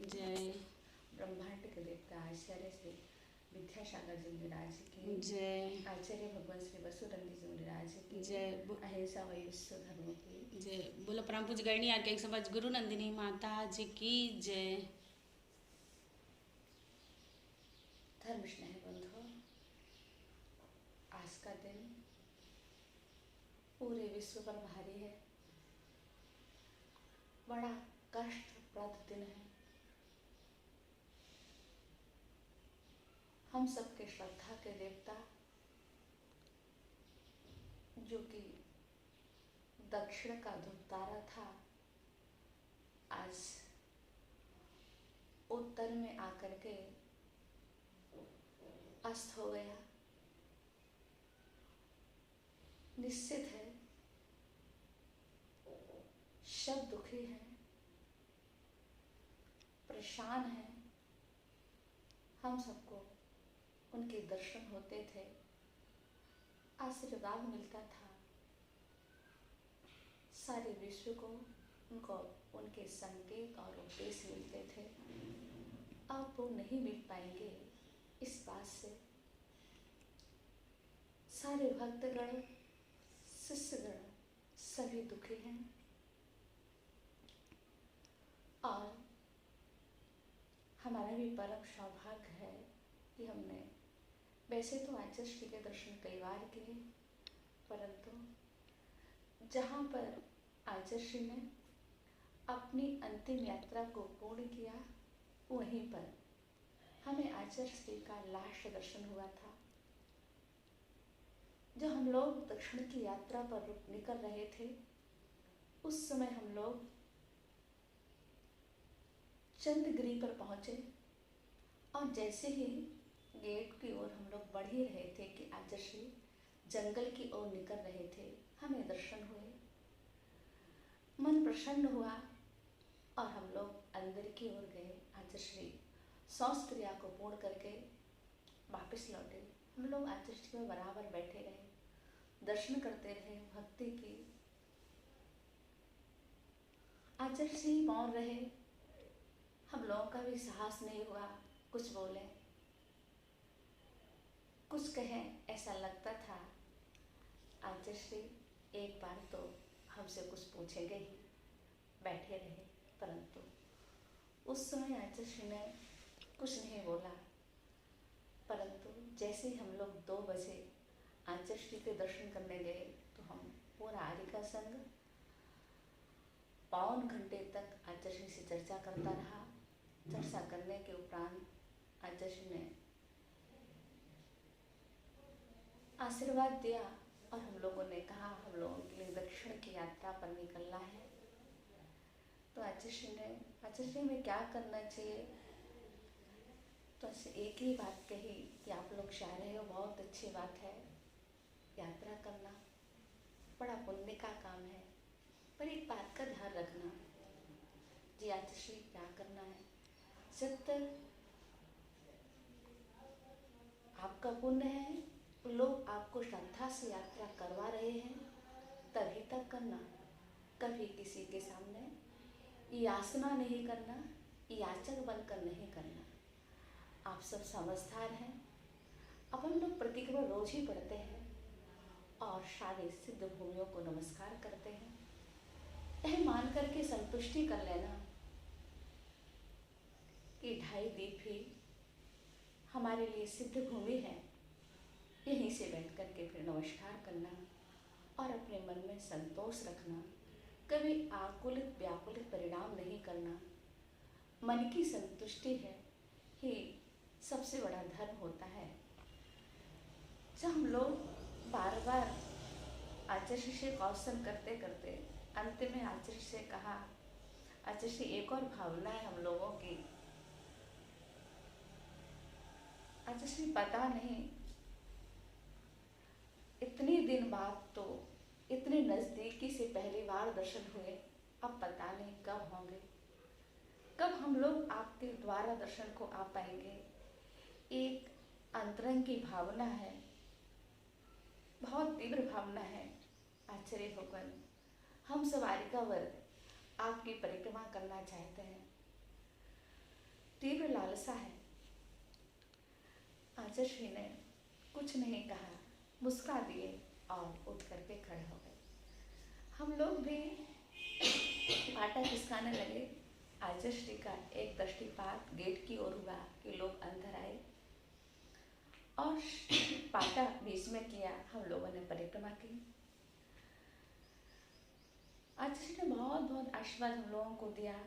जय। ब्रह्मांड के देवता आचार्य श्री विद्यासागर जी महाराज की जय। आचार्य भगवान श्री वसुरंदी जी महाराज की जय। अहिंसा व विश्व धर्मों की जय। बोलो परम पूज्य गणनी आर्किक समाज गुरु नंदिनी माता जी की जय। धर्म स्नेह बंधु, आज का दिन पूरे विश्व पर भारी है, बड़ा कष्टप्रद दिन है। हम सबके श्रद्धा के देवता जो कि दक्षिण का ध्रुव तारा था, आज उत्तर में आकर के अस्त हो गया। निश्चित है सब दुखी हैं, परेशान हैं। हम सबको उनके दर्शन होते थे, आशीर्वाद मिलता था। सारे विश्व को उनको उनके संकेत और उपदेश मिलते थे। अब वो नहीं मिल पाएंगे, इस बात से सारे भक्तगण, शिष्यगण सभी दुखी हैं। और हमारा भी परम सौभाग्य है कि हमने वैसे तो आचार्य श्री के दर्शन कई बार किए, परंतु जहाँ पर आचार्य श्री ने अपनी अंतिम यात्रा को पूर्ण किया, वहीं पर हमें आचार्य श्री का लास्ट दर्शन हुआ था। जब हम लोग दक्षिण की यात्रा पर निकल रहे थे, उस समय हम लोग चंद्रगिरी पर पहुंचे और जैसे ही गेट की ओर हम लोग बढ़ ही रहे थे कि आचार्य श्री जंगल की ओर निकल रहे थे, हमें दर्शन हुए, मन प्रसन्न हुआ और हम लोग अंदर की ओर गए। आचार्य श्री शौच क्रिया को पूर्ण करके वापस लौटे। हम लोग आचार्य श्री में बराबर बैठे रहे, दर्शन करते रहे, भक्ति की। आचार्य श्री मौन रहे, हम लोगों का भी साहस नहीं हुआ कुछ बोले, कुछ कहें, ऐसा लगता था आचार्य श्री एक बार तो हमसे कुछ पूछेंगे ही। बैठे रहे, परंतु उस समय आचार्य श्री ने कुछ नहीं बोला। परंतु जैसे ही हम लोग 2 बजे आचार्य श्री के दर्शन करने गए, तो हम पूरा आर्य संघ पौन घंटे तक आचार्य श्री से चर्चा करता रहा। चर्चा करने के उपरांत आचार्य श्री ने आशीर्वाद दिया और हम लोगों ने कहा हम लोगों के लिए दक्षिण की यात्रा पर निकलना है। तो आचार्य श्री ने, आचार्य श्री में क्या करना चाहिए, तो एक ही बात कही कि आप लोग जा रहे हो, बहुत अच्छी बात है, यात्रा करना बड़ा पुण्य का काम है, पर एक बात का ध्यान रखना। जी आचार्य श्री क्या करना है, जब तक आपका पुण्य है, लोग आपको श्रद्धा से यात्रा करवा रहे हैं, तभी तक करना। कभी किसी के सामने याचना नहीं करना, याचक बनकर नहीं करना। आप सब समझदार हैं, अपन लोग प्रतिक्रमण रोज ही पढ़ते हैं और सारे सिद्ध भूमियों को नमस्कार करते हैं। यह मान करके संतुष्टि कर लेना कि 2.5 दीप ही हमारे लिए सिद्ध भूमि है। यहीं से बैठ कर के फिर नमस्कार करना और अपने मन में संतोष रखना, कभी आकुलित व्याकुलित परिणाम नहीं करना। मन की संतुष्टि है ही सबसे बड़ा धर्म होता है। जब हम लोग बार बार आचार्य से क्वेश्चन करते करते अंत में आचार्य से कहा, आचार्य से एक और भावना है हम लोगों की, आचार्य से पता नहीं इतने दिन बाद तो इतने नज़दीकी से पहली बार दर्शन हुए, अब पता नहीं कब होंगे, कब हम लोग आपके द्वारा दर्शन को आ पाएंगे। एक अंतरंग की भावना है, बहुत तीव्र भावना है। आचार्य भगवान, हम सब आर्य का वर्ग आपकी परिक्रमा करना चाहते हैं। तीव्र लालसा है। आचार्य श्री ने कुछ नहीं कहा, मुस्कुरा दिए और उठ करके खड़े हो गए। हम लोग भी आटा खिसकाने लगे। आचार्य श्री का एक दृष्टिपात गेट की ओर हुआ कि लोग अंदर आए और पाटा बीच में किया। हम लोगों ने परिक्रमा की। आचार्य श्री ने बहुत बहुत आशीर्वाद हम लोगों को दिया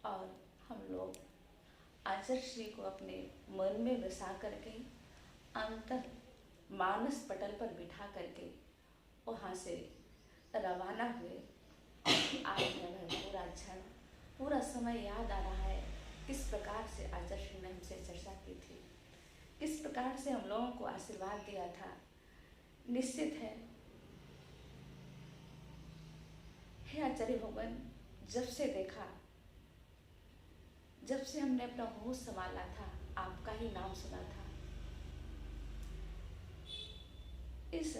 और हम लोग आचार्य श्री को अपने मन में बसा करके अंतर मानस पटल पर बिठा करके वहाँ से रवाना हुए। आज हमें पूरा क्षण, पूरा समय याद आ रहा है, किस प्रकार से आचार्य श्री ने हमसे चर्चा की थी, किस प्रकार से हम लोगों को आशीर्वाद दिया था। निश्चित है हे आचार्य भगवान, जब से देखा, जब से हमने अपना होश संभाला था, आपका ही नाम सुना था। इस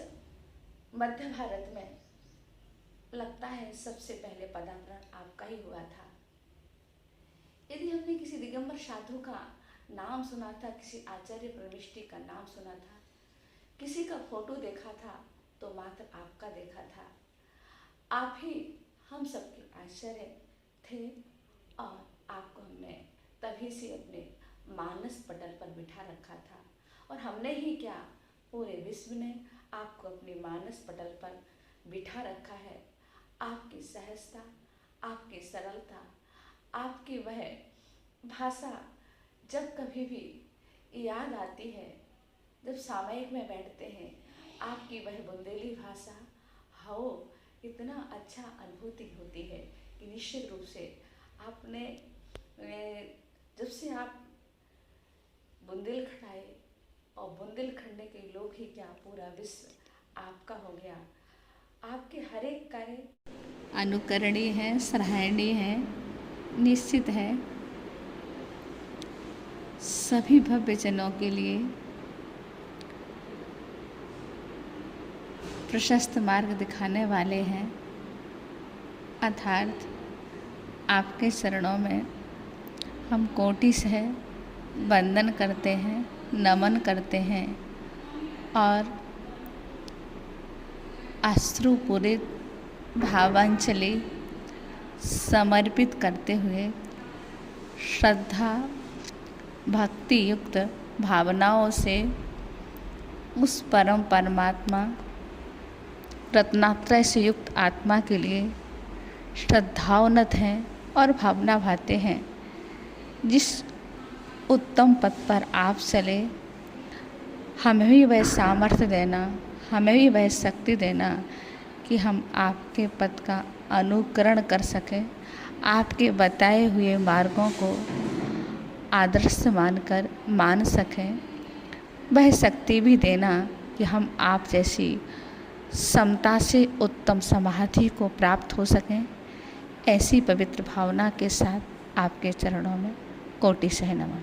मध्य भारत में लगता है सबसे पहले पदार्पण आपका ही हुआ था। यदि हमने किसी दिगंबर साधु का नाम सुना था, किसी आचार्य प्रविष्टि का नाम सुना था, किसी का फोटो देखा था, तो मात्र आपका देखा था। आप ही हम सबके आचार्य थे और आपको हमने तभी से अपने मानस पटल पर बिठा रखा था। और हमने ही क्या, पूरे विश्व ने आपको अपने मानस पटल पर बिठा रखा है। आपकी सहजता, आपकी सरलता, आपकी वह भाषा जब कभी भी याद आती है, जब सामयिक में बैठते हैं, आपकी वह बुंदेली भाषा हो, इतना अच्छा अनुभूति होती है कि निश्चित रूप से आपने जब से आप बुंदेलखंड आए और बुंदेलखंड के लोग ही क्या, पूरा विश्व आपका हो गया। आपके हर एक कार्य अनुकरणीय है, सराहनीय है। निश्चित है सभी भव्यजनों के लिए प्रशस्त मार्ग दिखाने वाले हैं। अर्थात आपके चरणों में हम कोटि से वंदन करते हैं, नमन करते हैं और अश्रुपूरित भावांजलि समर्पित करते हुए श्रद्धा भक्ति युक्त भावनाओं से उस परम परमात्मा रत्नात्रय से युक्त आत्मा के लिए श्रद्धावनत हैं और भावना भाते हैं। जिस उत्तम पथ पर आप चले, हमें भी वह सामर्थ्य देना, हमें भी वह शक्ति देना कि हम आपके पथ का अनुकरण कर सकें, आपके बताए हुए मार्गों को आदर्श मानकर मान सकें। वह शक्ति भी देना कि हम आप जैसी समता से उत्तम समाधि को प्राप्त हो सकें। ऐसी पवित्र भावना के साथ आपके चरणों में कोटि से नमन।